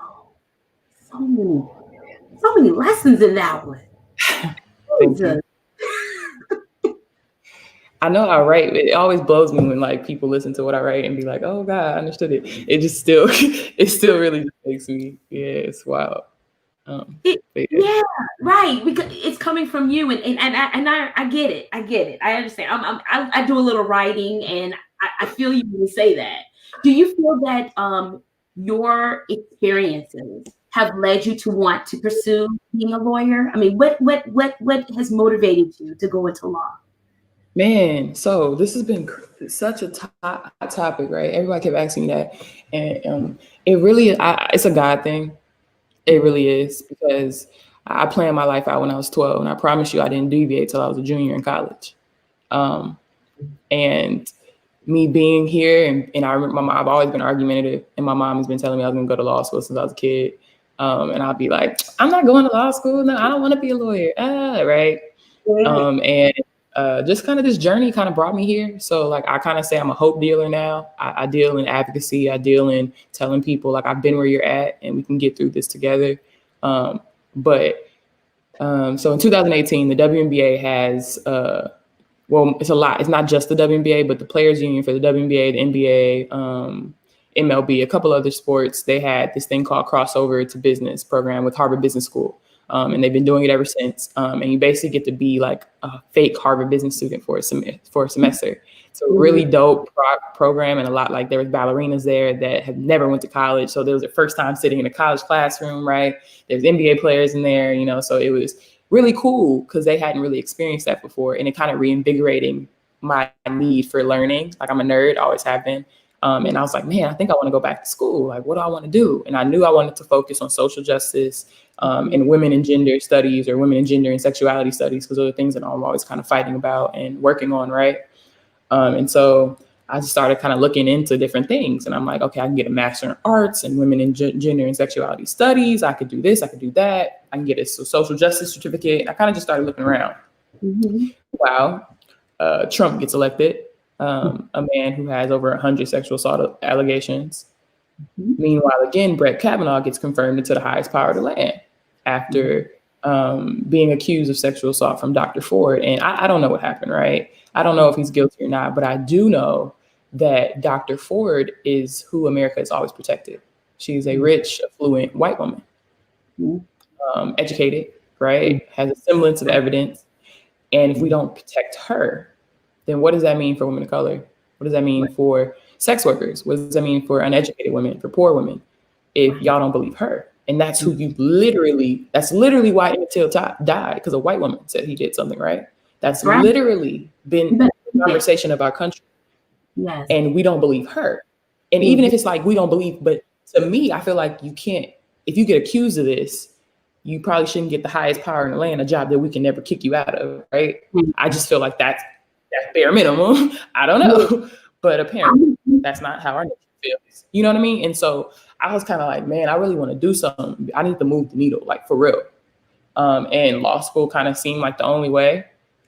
S2: So many lessons in that one.
S3: Thank you. I know I write. It always blows me when like people listen to what I write and be like, "Oh God, I understood it." It just still, it still really just makes me, yeah, it's wild.
S2: Yeah, right. Because it's coming from you, and I get it. I get it. I understand. I do a little writing, and I feel you when you say that. Do you feel that your experiences have led you to want to pursue being a lawyer? I mean, what has motivated you to go into law?
S3: Man, so this has been such a hot topic, right? Everybody kept asking me that, and it really, it's a God thing. It really is, because I planned my life out when I was 12, and I promise you I didn't deviate till I was a junior in college. And me being here, and I remember I've always been argumentative, and my mom has been telling me I was gonna go to law school since I was a kid. And I'll be like, I'm not going to law school. No, I don't want to be a lawyer. Right. And just kind of this journey kind of brought me here. So like, I kind of say I'm a hope dealer now. I deal in advocacy. I deal in telling people like, I've been where you're at and we can get through this together. So in 2018, the WNBA has, well, it's a lot. It's not just the WNBA, but the Players Union for the WNBA, the NBA, MLB, a couple other sports, they had this thing called Crossover to Business program with Harvard Business School. And they've been doing it ever since. And you basically get to be like a fake Harvard business student for a semester. So really dope program, and a lot, like there was ballerinas there that have never went to college. So there was their first time sitting in a college classroom, right? There's NBA players in there, you know, so it was really cool because they hadn't really experienced that before. And it kind of reinvigorating my need for learning. Like I'm a nerd, always have been. And I was like, man, I think I want to go back to school. Like, what do I want to do? And I knew I wanted to focus on social justice and women and gender studies, or women and gender and sexuality studies, because those are things that I'm always kind of fighting about and working on, right? And so I just started kind of looking into different things. And I'm like, okay, I can get a master in arts and women and gender and sexuality studies. I could do this, I could do that. I can get a social justice certificate. I kind of just started looking around. Wow. Trump gets elected. A man who has over 100 sexual assault allegations. Meanwhile, again, Brett Kavanaugh gets confirmed into the highest power of the land after being accused of sexual assault from Dr. Ford. And I don't know what happened, right? I don't know if he's guilty or not, but I do know that Dr. Ford is who America has always protected. She's a rich, affluent white woman, educated, right? Has a semblance of evidence. And if we don't protect her, then what does that mean for women of color? What does that mean for sex workers? What does that mean for uneducated women, for poor women, if y'all don't believe her? And that's who you that's literally why Emmett Till died, because a white woman said he did something, right? That's literally been the conversation of our country. Yes. And we don't believe her. And even if it's like, we don't believe, but to me, I feel like you can't, if you get accused of this, you probably shouldn't get the highest power in the land, a job that we can never kick you out of, right? I just feel like that's bare minimum. I don't know. But apparently that's not how our nation feels. You know what I mean? And so I was kind of like, man, I really want to do something. I need to move the needle, like for real. And law school kind of seemed like the only way.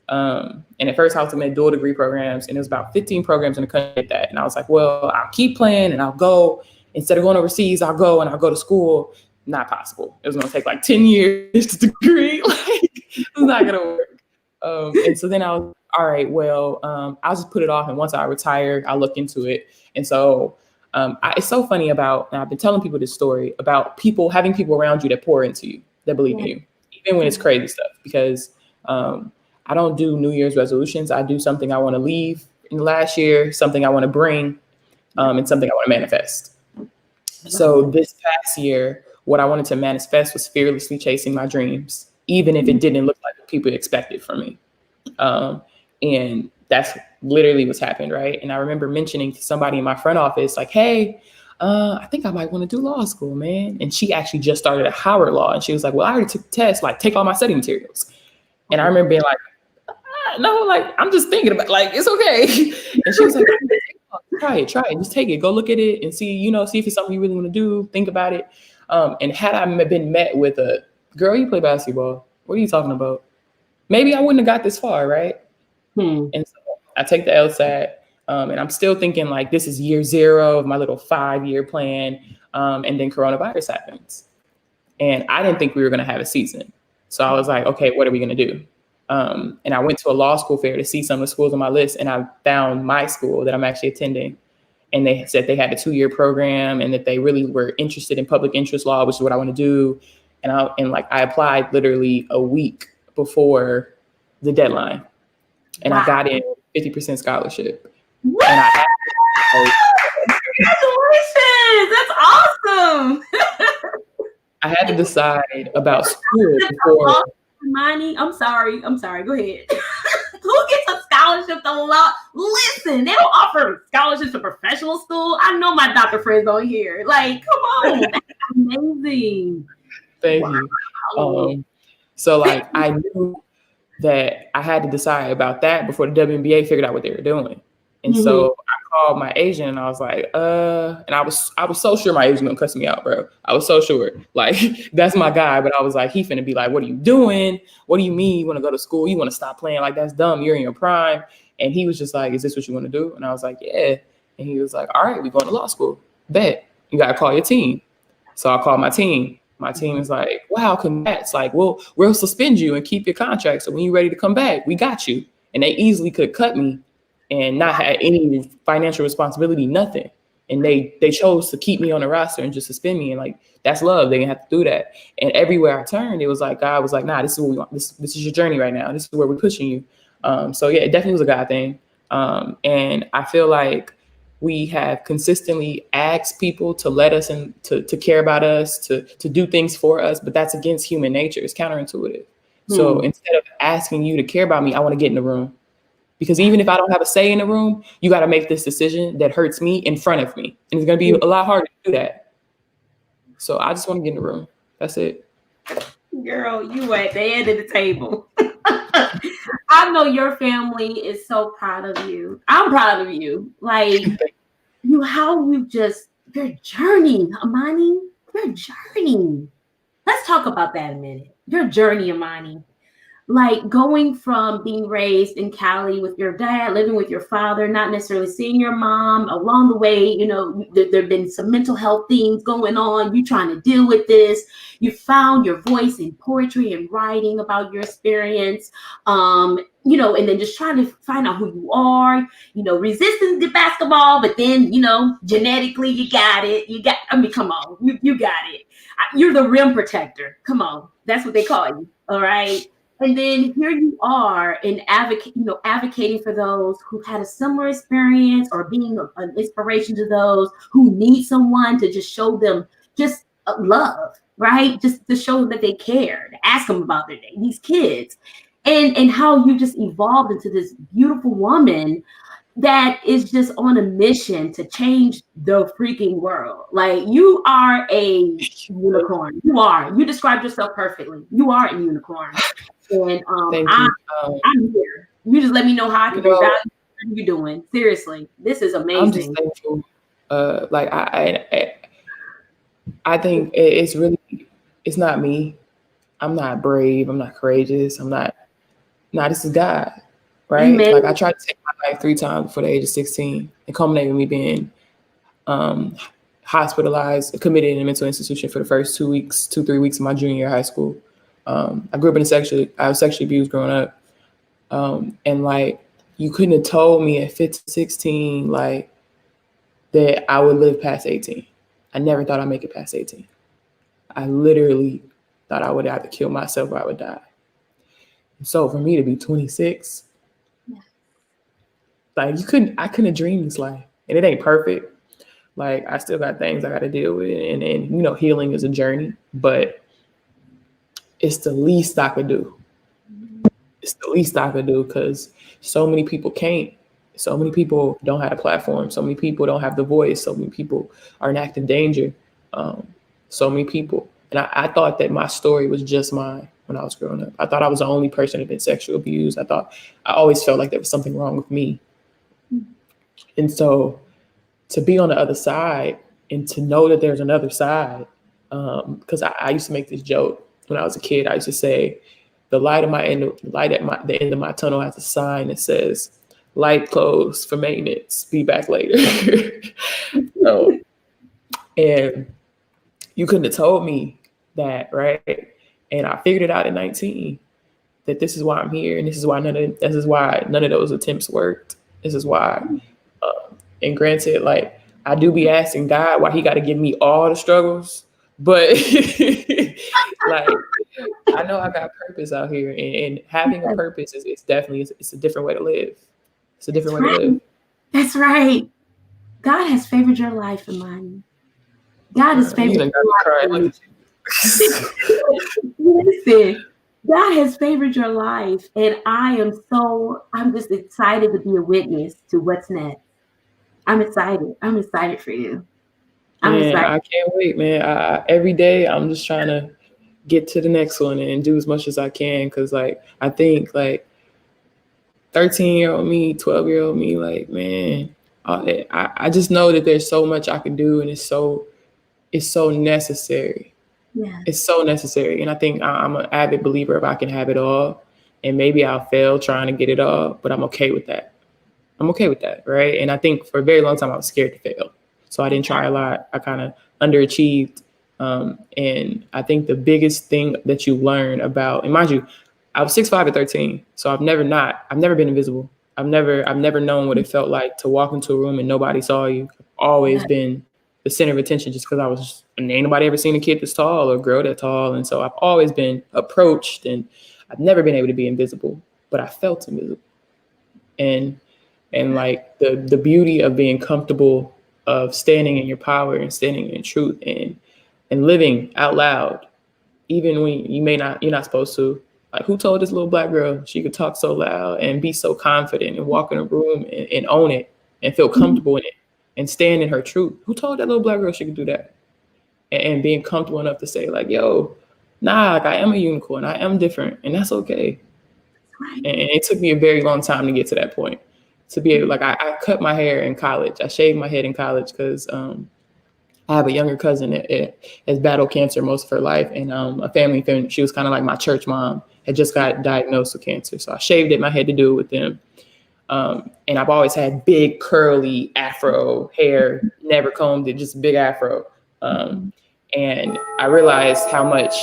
S3: And at first I was in dual degree programs, and there was about 15 programs in the country at that. And I was like, well, I'll keep playing and I'll go. Instead of going overseas, I'll go to school. Not possible. It was going to take like 10 years to degree. Like, it's not going to work. And so then I was, all right, well, I'll just put it off. And once I retire, I'll look into it. And so it's so funny about, and I've been telling people this story about having people around you that pour into you, that believe in you, even when it's crazy stuff, because I don't do New Year's resolutions. I do something I want to leave in the last year, something I want to bring. and something I want to manifest. So this past year, what I wanted to manifest was fearlessly chasing my dreams, even if it didn't look like what people expected from me. And that's literally what's happened, right? And I remember mentioning to somebody in my front office, like, hey, I think I might want to do law school, man. And she actually just started at Howard Law. And she was like, well, I already took the test, like, take all my study materials. And I remember being like, no, like, I'm just thinking about, like, it's okay. And she was like, try it, just take it, go look at it and see, see if it's something you really want to do, think about it. And had I been met with a, girl, you play basketball, what are you talking about? Maybe I wouldn't have got this far, right? And so I take the LSAT, and I'm still thinking like, this is year 0 of my little 5-year plan. And then coronavirus happens. And I didn't think we were going to have a season. So I was like, okay, what are we going to do? And I went to a law school fair to see some of the schools on my list, and I found my school that I'm actually attending. And they said they had a 2-year program and that they really were interested in public interest law, which is what I want to do. And I applied literally a week before the deadline, and I got in 50% scholarship. And
S2: Congratulations! That's awesome.
S3: I had to decide about school before.
S2: Imani, I'm sorry. Go ahead. Who gets a scholarship to law? Listen, they don't offer scholarships to professional school. I know my doctor friends on here. Like, come on, that's amazing.
S3: Thank you. So like, I knew that I had to decide about that before the WNBA figured out what they were doing. And so I called my agent and I was like, and I was so sure my agent gonna cuss me out, bro. I was so sure, like, that's my guy. But I was like, he finna be like, what are you doing? What do you mean you want to go to school? You want to stop playing? Like, that's dumb. You're in your prime. And he was just like, is this what you want to do? And I was like, yeah. And he was like, all right, we're going to law school. Bet. You got to call your team. So I called my team. My team is like, wow, congrats. Like, we'll suspend you and keep your contract. So when you're ready to come back, we got you. And they easily could cut me and not have any financial responsibility, nothing. And they chose to keep me on the roster and just suspend me. And like, that's love. They didn't have to do that. And everywhere I turned, it was like, God was like, nah, this is what we want. This is your journey right now. This is where we're pushing you. So yeah, it definitely was a God thing. And I feel like we have consistently asked people to let us and to care about us, to do things for us, but that's against human nature. It's counterintuitive. So instead of asking you to care about me, I want to get in the room. Because even if I don't have a say in the room, you got to make this decision that hurts me in front of me. And it's going to be a lot harder to do that. So I just want to get in the room. That's it.
S2: Girl, you at the end of the table. I know your family is so proud of you. I'm proud of you. Like, your journey, Imani, your journey. Let's talk about that a minute. Your journey, Imani. Like going from being raised in Cali with your dad, living with your father, not necessarily seeing your mom along the way, there have been some mental health things going on. You trying to deal with this. You found your voice in poetry and writing about your experience, and then just trying to find out who you are, resisting the basketball, but then, genetically you got it. Come on, you got it. You're the rim protector. Come on. That's what they call you. All right. And then here you are advocating for those who had a similar experience or being an inspiration to those who need someone to just show them just love, right? Just to show them that they care, to ask them about their day, these kids, and how you just evolved into this beautiful woman that is just on a mission to change the freaking world. Like, you are a unicorn. You described yourself perfectly. You are a unicorn. And I'm here. You just let me know how I can be valued. What are you doing? Seriously, this is amazing.
S3: I'm just thankful. Like I think it's not me. I'm not brave. I'm not courageous. I'm not. Nah, this is God, right? Amen. Like, I tried to take my life 3 times before the age of 16, and culminated with me being hospitalized, committed in a mental institution for the first 3 weeks of my junior year of high school. I grew up I was sexually abused growing up. And like, you couldn't have told me at 15, 16, like, that I would live past 18. I never thought I'd make it past 18. I literally thought I would either kill myself or I would die. And so for me to be 26, like, I couldn't have dreamed this life. And it ain't perfect. Like, I still got things I got to deal with, and you know, healing is a journey, but it's the least I could do. It's the least I could do, because so many people can't. So many people don't have a platform. So many people don't have the voice. So many people are in active danger. So many people. And I thought that my story was just mine when I was growing up. I thought I was the only person that had been sexually abused. I always felt like there was something wrong with me. And so to be on the other side and to know that there's another side, because I used to make this joke when I was a kid. I used to say, the light at the end of my tunnel has a sign that says, "Light closed for maintenance. Be back later." So, and you couldn't have told me that, right? And I figured it out at 19 that this is why I'm here, and this is why none of those attempts worked. This is why. And granted, like, I do be asking God why He got to give me all the struggles, but like, I know I got purpose out here, and having a purpose is definitely it's a different way to live. It's a different way to live.
S2: That's right. God has favored your life, Imani. God has favored your life. Listen, God has favored your life, and I'm just excited to be a witness to what's next. I'm excited. I'm excited for you.
S3: I can't wait, man. Every day I'm just trying to get to the next one and do as much as I can, because like, I think like 13-year-old me, 12-year-old me, like, man, I just know that there's so much I can do, and it's so necessary. Yeah. It's so necessary. And I think I'm an avid believer if I can have it all, and maybe I'll fail trying to get it all, but I'm okay with that. I'm okay with that, right? And I think for a very long time I was scared to fail, so I didn't try a lot. I kind of underachieved. And I think the biggest thing that you learn about, and mind you, I was 6'5" at 13, so I've never been invisible. I've never known what it felt like to walk into a room and nobody saw you. I've always been the center of attention, just because ain't nobody ever seen a kid that's tall or a girl that tall. And so I've always been approached, and I've never been able to be invisible, but I felt invisible. And like the beauty of being comfortable, of standing in your power and standing in truth and living out loud, even when you're not supposed to. Like, who told this little Black girl she could talk so loud and be so confident and walk in a room and own it and feel comfortable in it and stand in her truth? Who told that little Black girl she could do that? And being comfortable enough to say, like, yo, nah, like, I am a unicorn. I am different, and that's okay. And it took me a very long time to get to that point. To be able, like, I cut my hair in college. I shaved my head in college because I have a younger cousin that has battled cancer most of her life. And a family friend, she was kind of like my church mom, had just got diagnosed with cancer. So I shaved it. My head to do it with them. And I've always had big, curly afro hair, never combed it, just big afro. And I realized how much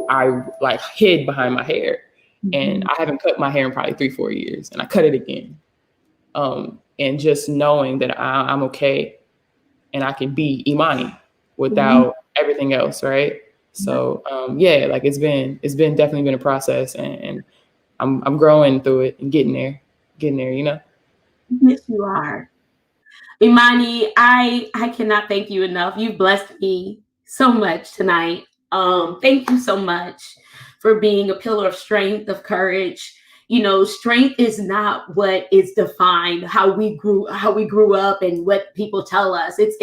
S3: I like hid behind my hair. And I haven't cut my hair in probably 3-4 years. And I cut it again. And just knowing that I'm okay and I can be Imani without everything else, right? So yeah, like, it's definitely been a process, and I'm growing through it and getting there, you know?
S2: Yes, you are. Imani, I cannot thank you enough. You've blessed me so much tonight. Thank you so much for being a pillar of strength, of courage. You know, strength is not what is defined how we grew up and what people tell us. It's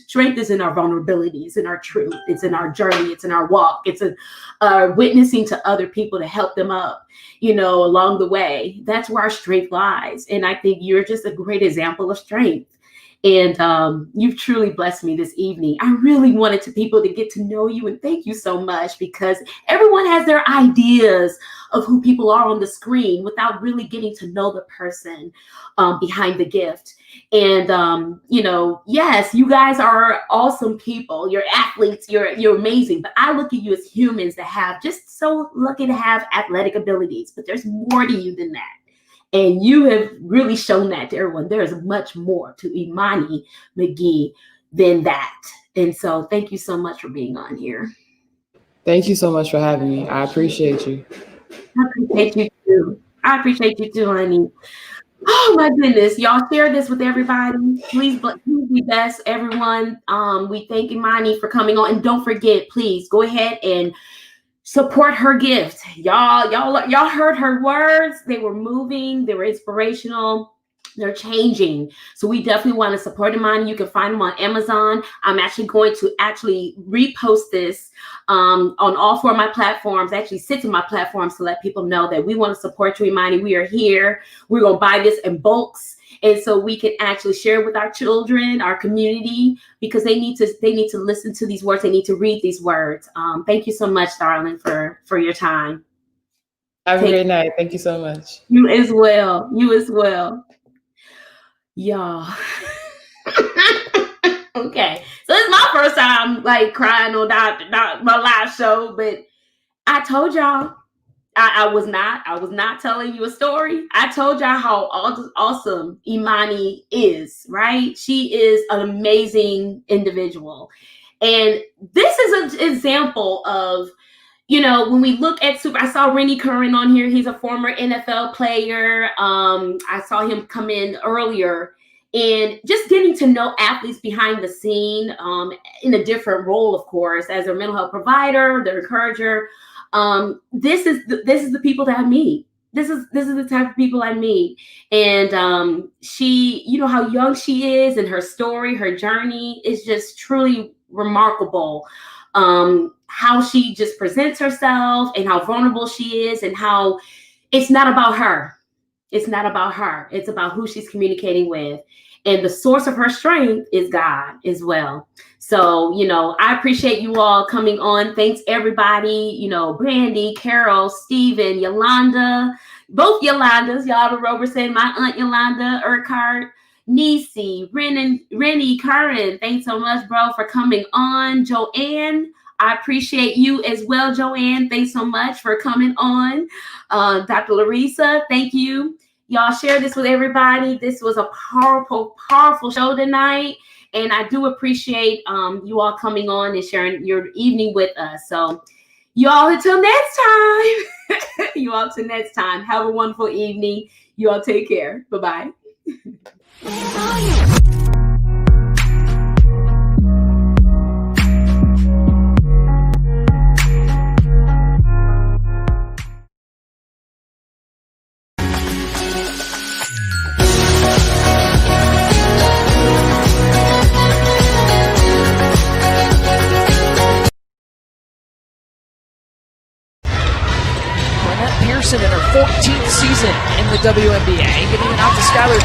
S2: strength is in our vulnerabilities, in our truth. It's in our journey. It's in our walk. It's in witnessing to other people to help them up, you know, along the way. That's where our strength lies. And I think you're just a great example of strength. And you've truly blessed me this evening. I really wanted people to get to know you, and thank you so much, because everyone has their ideas of who people are on the screen without really getting to know the person behind the gift. And you know, yes, you guys are awesome people. You're athletes. You're amazing. But I look at you as humans that have just so lucky to have athletic abilities. But there's more to you than that. And you have really shown that to everyone. There is much more to Imani McGee than that. And so thank you so much for being on here.
S3: Thank you so much for having me. I appreciate you.
S2: I appreciate you too. I appreciate you too, honey. Oh my goodness. Y'all share this with everybody. Please be best, everyone. We thank Imani for coming on. And don't forget, please go ahead and support her gift. Y'all heard her words. They were moving, they were inspirational. They're changing. So we definitely want to support Imani. You can find them on Amazon. I'm actually going to repost this on all 4 of my platforms. Actually sit in my platforms to let people know that we want to support you, Imani. We are here. We're going to buy this in bulks. And so we can actually share with our children, our community, because they need to listen to these words. They need to read these words. Thank you so much, darling, for your time.
S3: Have a great night. Thank you so much.
S2: You as well. You as well. Y'all. Okay. So it's my first time like crying on my live show, but I told y'all I was not telling you a story. I told y'all how awesome Imani is, right? She is an amazing individual. And this is an example of, when we look at I saw Rennie Curran on here. He's a former NFL player. I saw him come in earlier, and just getting to know athletes behind the scene in a different role, of course, as a mental health provider, the encourager. This is the people that I meet. This is the type of people I meet. And she, how young she is, and her story, her journey is just truly remarkable. How she just presents herself and how vulnerable she is, and how it's not about her. It's not about her. It's about who she's communicating with. And the source of her strength is God as well. So, I appreciate you all coming on. Thanks, everybody. Brandy, Carol, Stephen, Yolanda, both Yolandas. Y'all remember saying my aunt Yolanda Urquhart, Nisi, Rennie Curran. Thanks so much, bro, for coming on. Joanne, I appreciate you as well, Joanne. Thanks so much for coming on. Dr. Larissa, thank you. Y'all share this with everybody. This was a powerful, powerful show tonight. And I do appreciate you all coming on and sharing your evening with us. So you all until next time. Have a wonderful evening. You all take care. Bye-bye.
S1: In her 14th season in the WNBA, giving it out to Skylar.